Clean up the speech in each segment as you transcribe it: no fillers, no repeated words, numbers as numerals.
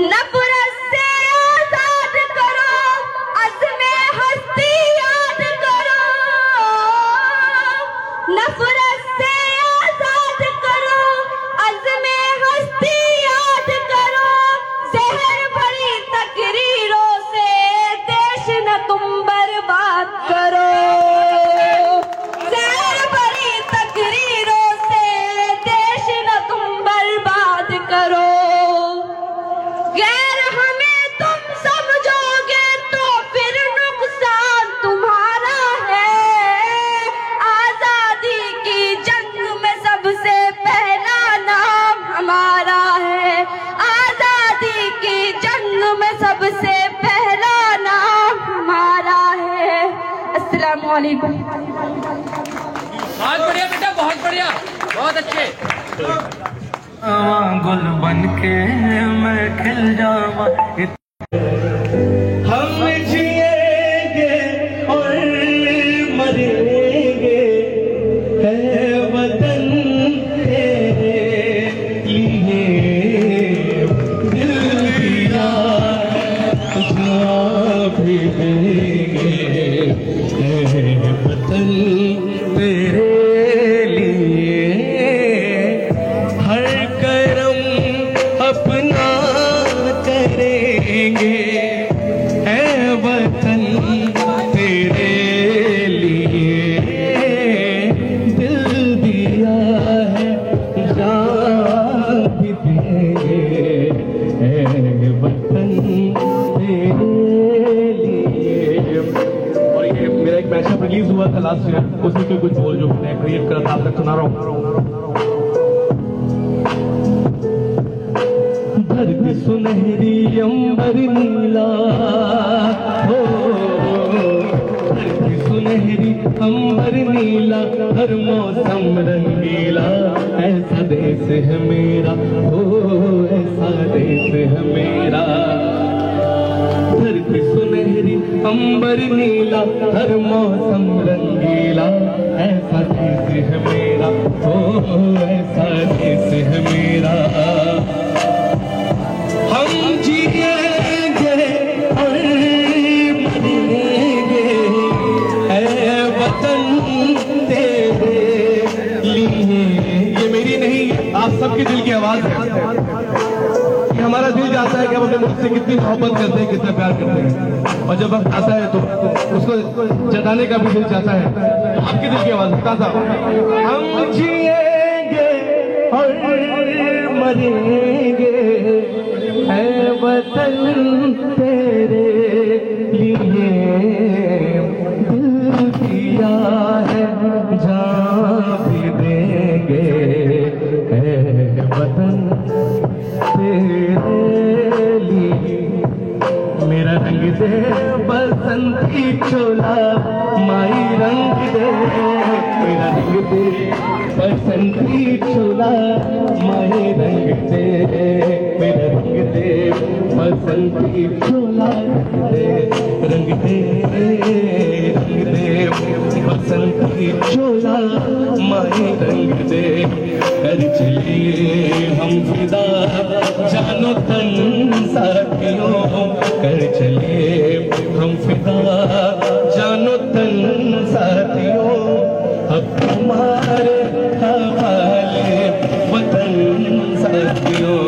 नफरत से आजाद करो, अज़्मे हस्ती याद करो, नफरत से आजाद करो, अज़्मे हस्ती याद करो, जहर भरी तकरीरों से देश न तुम बर्बाद करो, जहर भरी तकरीरों से देश न तुम बर्बाद करो। गैर हमें तुम समझोगे तो फिर नुकसान तुम्हारा है। आजादी की जंग में सबसे पहला नाम हमारा है, आजादी की जंग में सबसे पहला नाम हमारा है। अस्सलामु अलैकुम। बहुत बढ़िया बेटा, बहुत बढ़िया, बहुत अच्छे। गुल बन के मैं खिल जावा, हम जिएंगे और मरेंगे, है वतन तेरे लिए, दिल दिया तुझे भी देंगे, है वतन तेरे अपना करेंगे, ऐ वतन तेरे लिए, दिल दिया है जान भी देंगे, ऐ वतन तेरे लिए। और ये मेरा एक मैशअप रिलीज हुआ था लास्ट ईयर, उसमें कोई कुछ बोल जो मैं क्रिएट करा था, आप तक सुना रहा हूँ। धरती सुनहरी अंबर नीला, हो धरती सुनहरी अंबर नीला, हर मौसम रंगीला, ऐसा देश है मेरा, हो ऐसा देश है मेरा। धरती सुनहरी अंबर नीला, हर मौसम रंगीला, ऐसा देश है मेरा, हो ऐसा देश है मेरा। हम जिएंगे और मरेंगे, ऐ वतन तेरे लिए। ये मेरी नहीं, आप सबके दिल की आवाज है कि हमारा दिल चाहता है कि हम अपने मुल्क से कितनी मोहब्बत करते हैं, कितना प्यार करते हैं, और जब वक्त आता है तो उसको जताने का भी दिल चाहता है। तो आपके दिल की आवाज है, हम जिएंगे और मरेंगे, है वतन तेरे लिए, दिल दिया है जान भी देंगे, है वतन तेरे लिए। मेरा रंग दे बसंती चोला, माई रंग दे, मेरा रंग दे बसंती चोला, माई रंग दे, मेरा रंग दे बसंती चोला, रंग दे बसंती चोला, माई रंग दे। कर चलिए हम फिदा जानो तन साथियों, कर चलिए हम फिदा जानो तन साथियों, अब तुम्हारे हवाले वतन साथियों,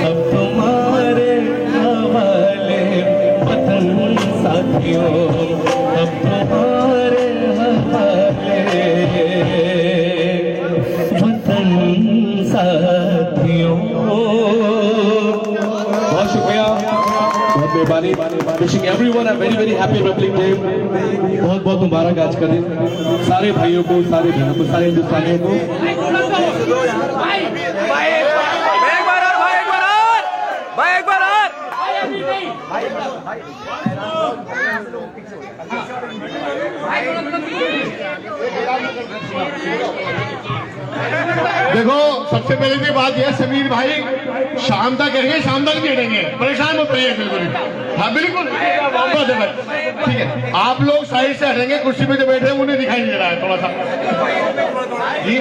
अब तुम्हारे हवाले वतन साथियों, अब तुम्हारे हवाले वतन साथियों। बहुत शुक्रिया, बहुत मेहरबानी। Wishing everyone a very very happy Republic day. बहुत बहुत मुबारक आज का दिन सारे भाइयों को, सारे बहनों को, सारे हिंदुस्तानियों को। देखो, सबसे पहले की बात यह समीर भाई शाम तक कहेंगे, शाम तक खेलेंगे, परेशान मत रहिए बिल्कुल। हाँ बिल्कुल, मोहब्बत है भाई, ठीक है। आप लोग साइड से हटेंगे, कुर्सी पे जो बैठे हैं उन्हें दिखाई नहीं दे रहा है, थोड़ा सा जी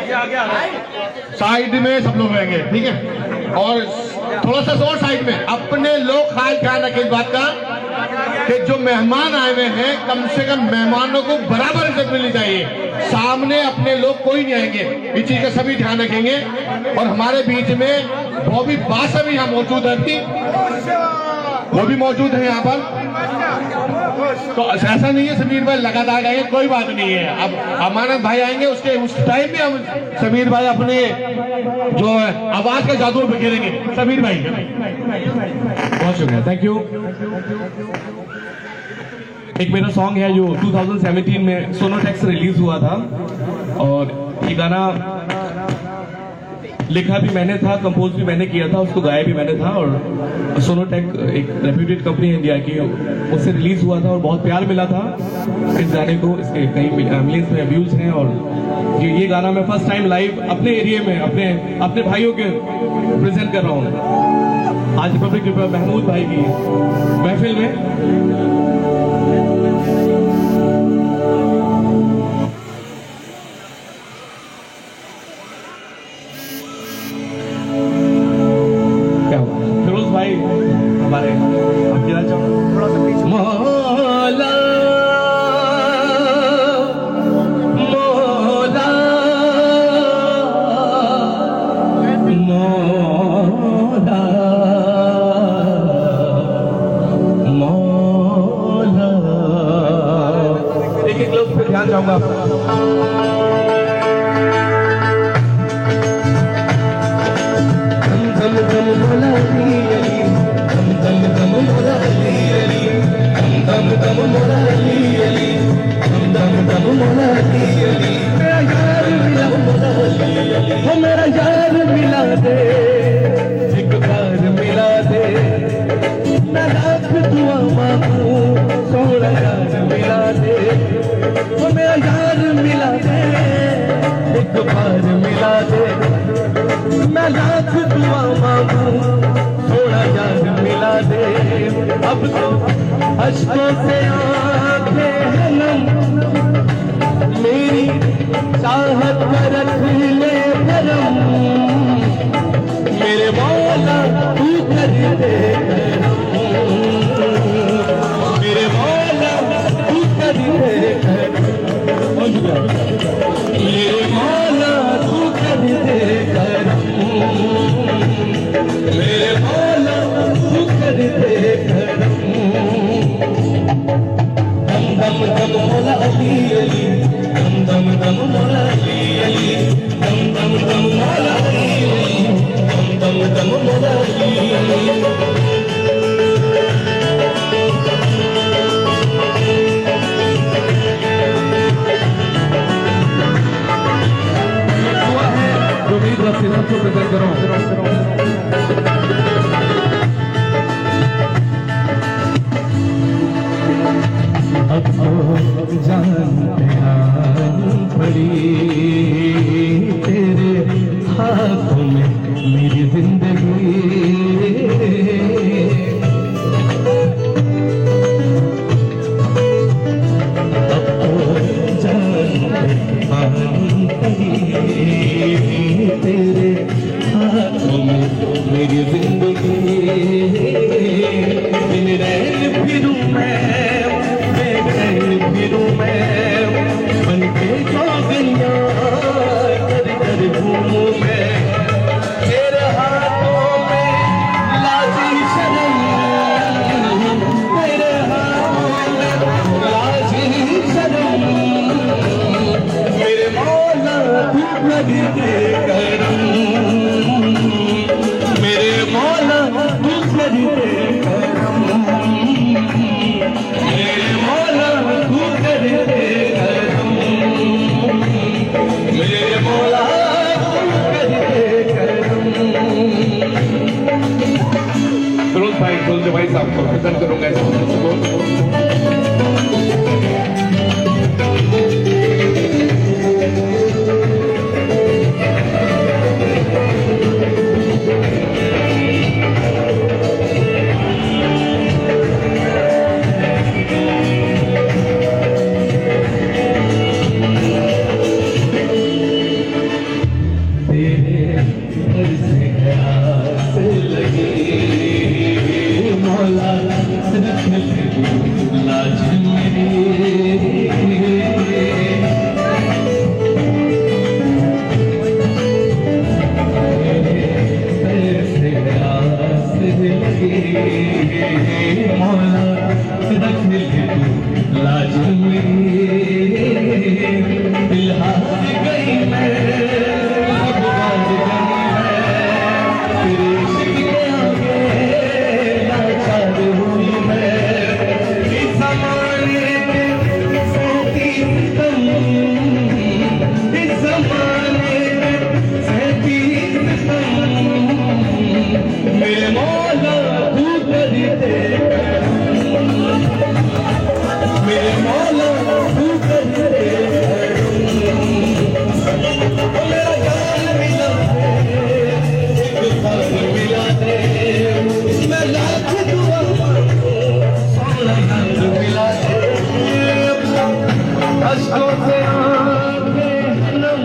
साइड में सब लोग रहेंगे, ठीक है। और थोड़ा सा और साइड में अपने लोग खास ध्यान रखें इस बात का कि जो मेहमान आए हुए हैं कम से कम मेहमानों को बराबर इज्जत मिलनी चाहिए। सामने अपने लोग कोई नहीं आएंगे, इस चीज का सभी ध्यान रखेंगे। और हमारे बीच में बॉबी बादशाह भी यहाँ मौजूद है, अभी वो भी मौजूद है यहाँ पर। तो ऐसा नहीं है समीर भाई लगातार आएंगे, कोई बात नहीं है। अब अमानत भाई आएंगे उसके उस टाइम में हम समीर भाई अपने जो आवाज का जादू बिखेरेंगे। समीर भाई बहुत शुक्रिया, थैंक यू। एक मेरा सॉन्ग है जो 2017 में सोनोटेक से रिलीज हुआ था और ये गाना लिखा भी मैंने था, कंपोज भी मैंने किया था, उसको गाया भी मैंने था। और सोनोटेक एक रेप्यूटेड कंपनी है इंडिया की, उससे रिलीज हुआ था और बहुत प्यार मिला था इस गाने को। इसके कई मिलियंस में व्यूज हैं और ये गाना मैं फर्स्ट टाइम लाइव अपने एरिया में अपने भाइयों के प्रेजेंट कर रहा हूँ आज रिपब्लिक डे पर महमूद भाई की महफिल में। हमारे आप गिरा चाहो थोड़ा सा पीछे। मौला मौला मौला मौला। एक लोग पे ध्यान चाहूंगा मेरा यार मिला दे, एक बार मिला दे, मैं लाख दुआ मांगू, सोना यार मिला दे। वो मेरा यार मिला दे, एक बार मिला दे, मैं लाख दुआ मांगू, सोना यार मिला दे। अब तो अश्कों से आंखें हैं नम, मेरी चाहत पर रख ले करम, मेरे मौला तू कर दे करम, मेरे मौला तू कर दे करम, मेरे मौला तू कर दे करम, मेरे मौला तू कर दे करम। दम दम मौला अली अली, दम दम मौला अली अली, दम दम मौला अली अली, दम दम मौला अली अली। दुआ है जो मेरी तरफ से सबको प्रेजेंट करो। अब जानते पड़ी तेरे हाथों में मेरी जिंदगी, अब जानते पड़ी तेरे हाथों में मेरी जिंदगी। बिन रैन फिरूं मैं बन के जोगियां कर कर घूमूं मैं, तेरे हाथों में लाजी शरम, तेरे हाथों में लाजी शरम, मेरे मौला तू कर दे करम, मेरे मौला तू कर दे करम, मेरे मौला तू कर दे करम, मेरे मौला तू कर दे करम। फिरोज भाई साहब को प्रेजेंट करूंगा इस तेरे घर से लगे मौला रख ले तू लाज मेरी, दिल हार गई मैं, सब हार गई मैं, तेरे इश्क के आगे लाचार हुई मैं। इस ज़माने पे सहती सितम, इस ज़माने पे सहती सितम, मेरे मौला तू कर दे, मेरे मौला तू कर दे, मेरा जान मिला दे, एक साथ मिला दे, मैं लाख दुआ सोना रंग मिला दे, अश्कों से आंखें नम,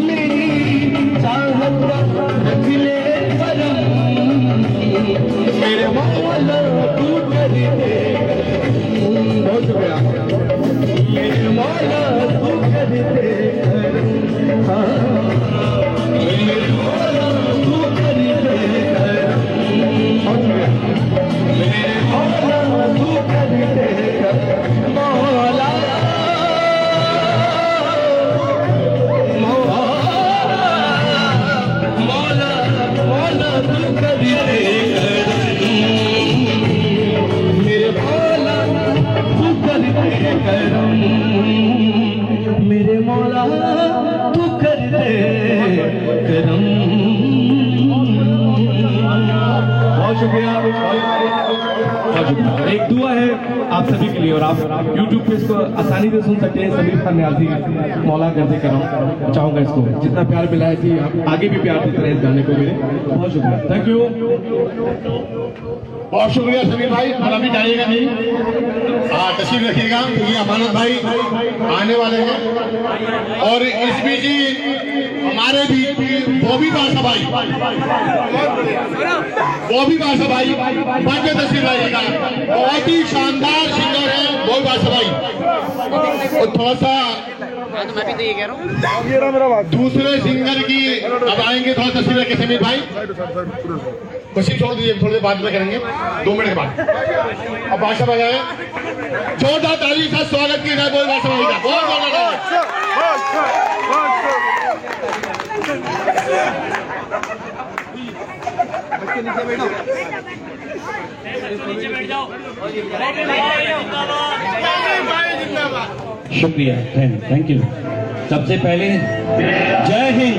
मेरी चाहत रख ले करम, मेरे मौला तू कर दे, बहुत शुक्रिया, मेरे मौला तू कर दे, हाँ मेरे मौला तू कर दे, बहुत शुक्रिया, मेरे मौला तू कर दे, मौला मौला मौला तू कर दे, मेरे मौला तू कर दे करम, मेरे मौला तू कर दे करम। बहुत शुक्रिया, बहुत शुक्रिया। एक दुआ है आप सभी के लिए, और आप YouTube पे इसको आसानी से सुन सकते हैं। समीर खान न्याजी, मौला कर दे करम, चाहूंगा इसको जितना प्यार मिला है कि आप आगे भी प्यार देते रहे इस गाने को मेरे। बहुत शुक्रिया, थैंक यू, बहुत शुक्रिया समीर भाई। और अभी जाइएगा नहीं, तशरीफ रखिएगा, ये अमानत भाई आने वाले हैं। और इस बीच हमारे बीच बॉबी बादशाह भाई, बॉबी बादशाह भाई बन के तशरीफ लाइएगा। बहुत ही शानदार सिंगर है बॉबी बादशाह भाई। और थोड़ा सा मैं भी तो ये कह रहा हूँ, दूसरे सिंगर की अब आएंगे, थोड़ा तशरीफ रखे समीर भाई। खुशी छोड़ दीजिए, थोड़ी देर बाद में करेंगे, 2 मिनट के बाद। अब बादशाह भाई आए, जोरदार ताली के साथ स्वागत किया जाए बॉबी बादशाह भाई का। बहुत शुक्रिया, थैंक यू। सबसे पहले जय हिंद।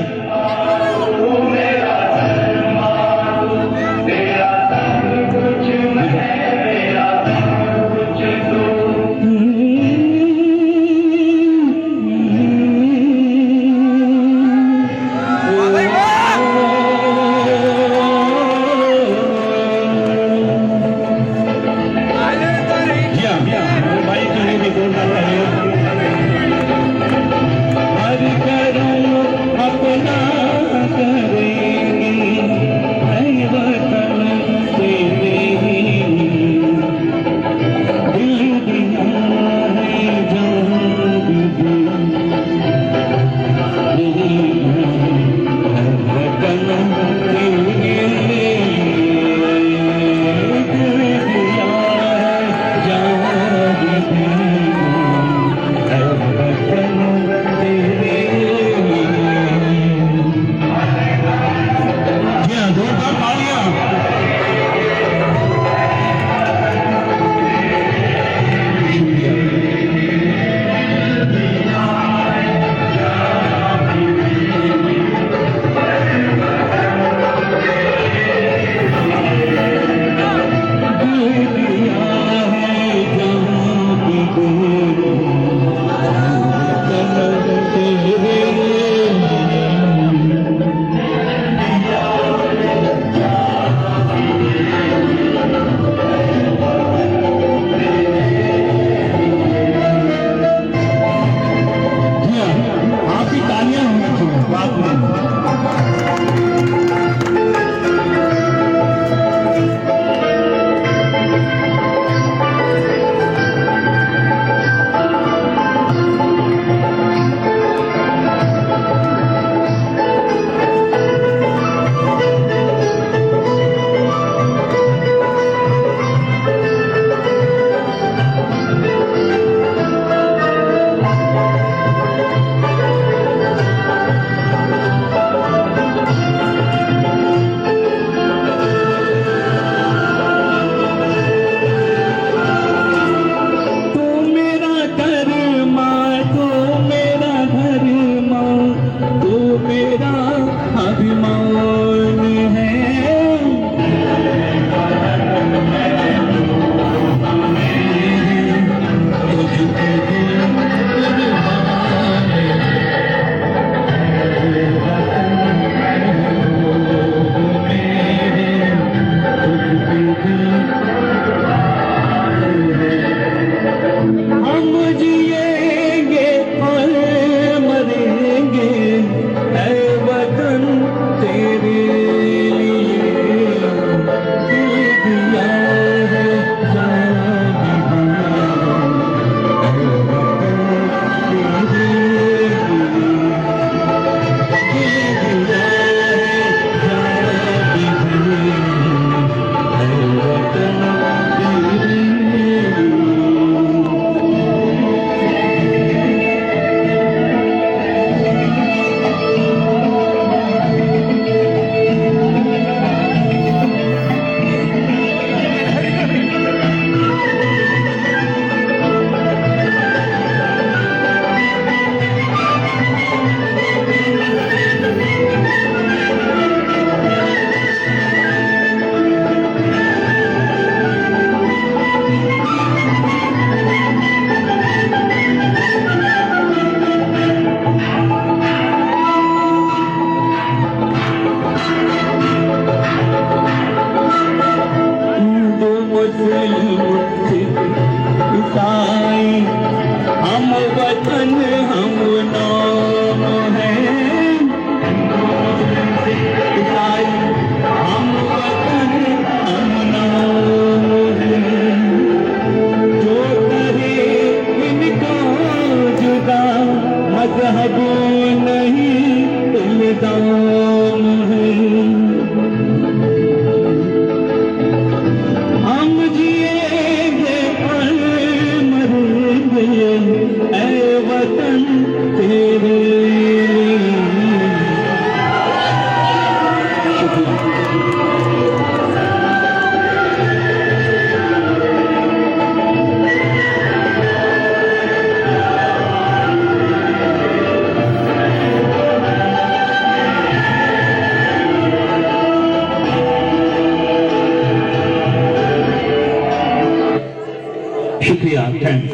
शुक्रिया,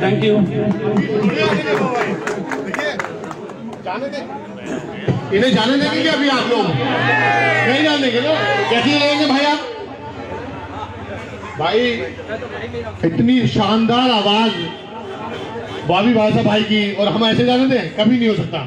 थैंक यू। इन्हें जाने देंगे क्या अभी आप लोग? नहीं जाने देंगे ना? कैसे रहेंगे भाई आप? भाई इतनी शानदार आवाज बॉबी बादशाह भाई की, और हम ऐसे जाने दें? कभी नहीं हो सकता।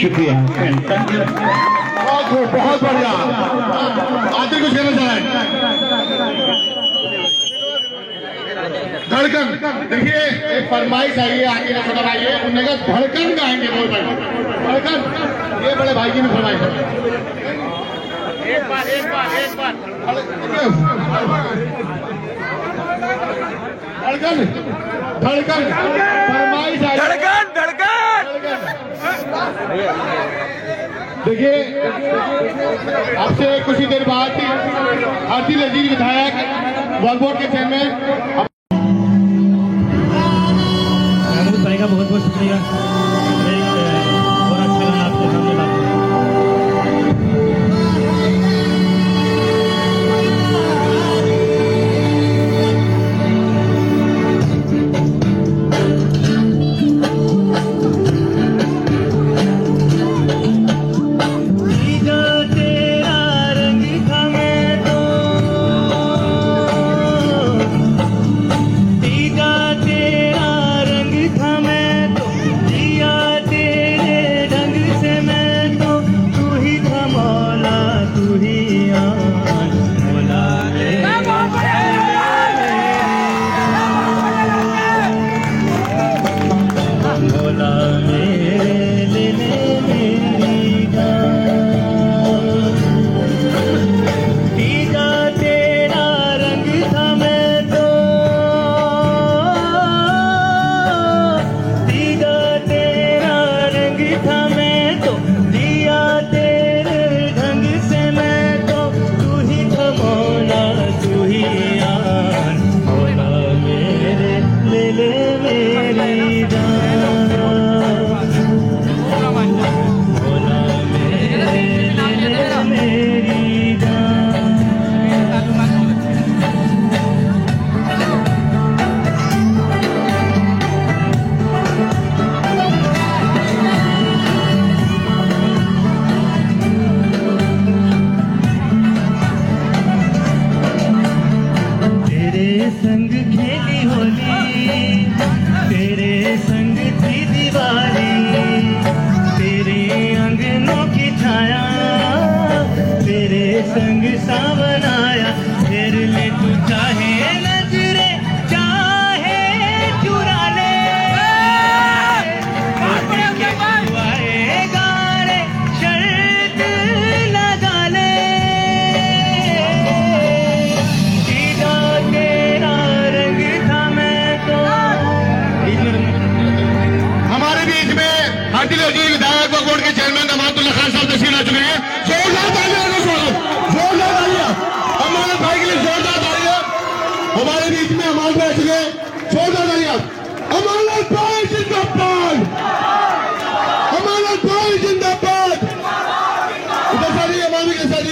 शुक्रिया। बहुत बढ़िया। आते कुछ कहना चाह रहे हैं? धड़कन, देखिए एक फरमाइश आई है आगे का छोटा भाई है, उन्होंने कहा धड़कन गाएंगे बोल भाई, धड़कन। ये बड़े भाई की भी फरमाइश है। एक बार धड़कन धड़कन फरमाइश आई। धड़कन देखिए आपसे कुछ ही देर बाद आरती लजीज विधायक वॉल बोर्ड के चेयरमैन भाई का बहुत बहुत शुक्रिया। और अच्छा गाना आपके सामने लाते हैं। संग सावन आया, फिर ले तू चाहे नजरे चाहे चुरा ले, गारे शर्त लगा ले, सीधा तेरा रंग था मैं तो। हमारे बीच में आरती लजीज विधायक वक्फ बोर्ड के चेयरमैन अमानुल्लाह खान साहब तशरीफ ला चुके हैं। जोरदार तालियां अमानत भाई के लिए, जोरदार तालियां। हमारे बीच में अमानत भाई चुके, जोरदार तालियां। अमानत भाई जिंदाबाद, अमानत भाई जिंदाबाद। इधर सारी अमानत के साथ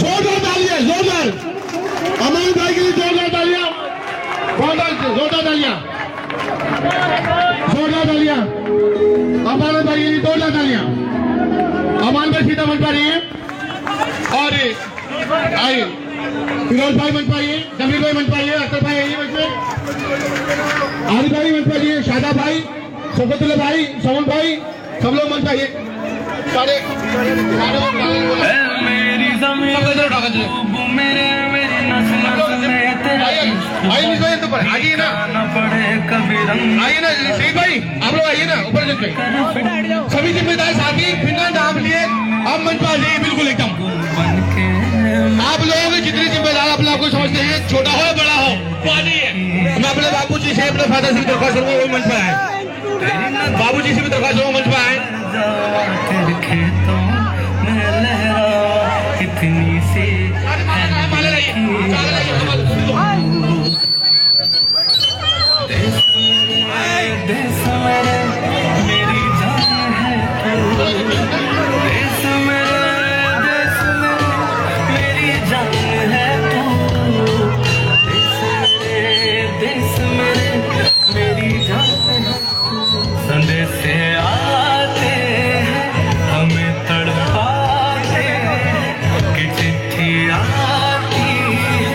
जोरदार तालियां, जोरदार अमानत भाई के लिए, जोरदार तालियां, जोरदार तालियां, जोरदार तालियां अमानत भाई के लिए, जोरदार तालियां। अमान भाई सीधा मंच पर आइए, और आइए फिरोज भाई मंच पर आइए, जमीर भाई मंच पर आइए, अख्तर भाई आइए मंच पे, आरिफ भाई मंच पर आइए, शादाब भाई, शफकतुल्लाह भाई, समन भाई, सब लोग मंच पर आइए। सारे आइए ना, आइए ना शहीद भाई, आप लोग आइए ना ऊपर पे। सभी जिम्मेदार साथी बिना नाम लिए आप मंच पर आ जाइए, बिल्कुल एकदम। आप लोग जितने जिम्मेदार अपने आपको समझते हैं, छोटा हो बड़ा हो, वो आ जाइए। मैं अपने बाबू जी से, अपने फादर से भी दरख्वास्त करूंगा वो मंच पर आए, बाबू जी से भी दरख्वास्त करूंगा मंच पर आए। इतनी सी देश मेरे मेरी जान है तू, देश मेरे मेरी जान है तू, देश मेरे मेरी जान है तू। संदेश आते हैं हमें तड़पाते हैं, कि चिट्ठी आती है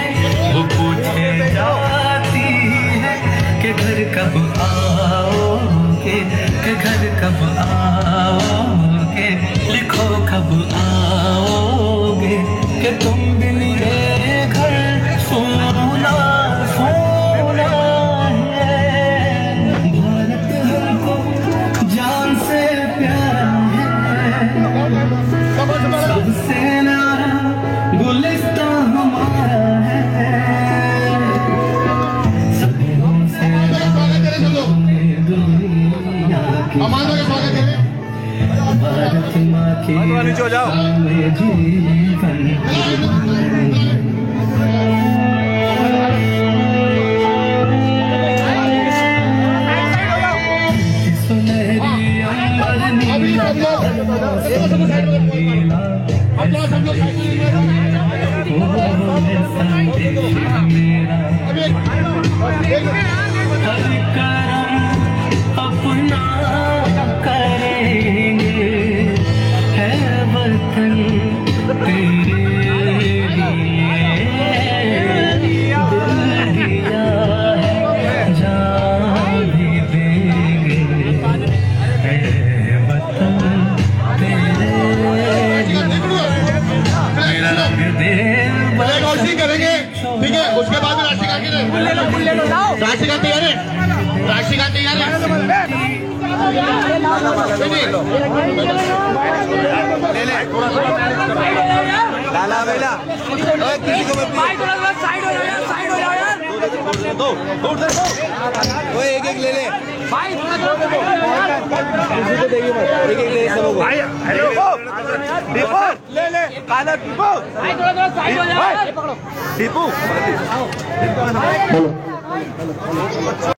वो पूछे जाती है कि घर कब आओगे, कि घर कब आओगे। कब आओगे कि तुम बिन ये घर सोना सोना है। भारत हमको जान से प्यारा है, सबसे न्यारा गुलिस्तान हमारा है। सदियों से दुनिया की भारत माँ के जीवन सुनहरी अंबर नीला हर करम अपना करेंगे, है वतन तेरे लिए दिल दिया है, जान भी देंगे, है वतन तेरे लिए दिल करेंगे। ठीक है, उसके बाद राशि का राशि का तैयार है, राशि का तैयार है। लाला बेला किसी को साइड हो जाओ, साइड हो जाओ यार, दो वो एक एक ले ले भाई, किसी को देंगे मत, एक एक ले सबको भाई। हेलो दीपू ले ले काला दीपू भाई, थोड़ा साइड हो जाओ दीपू।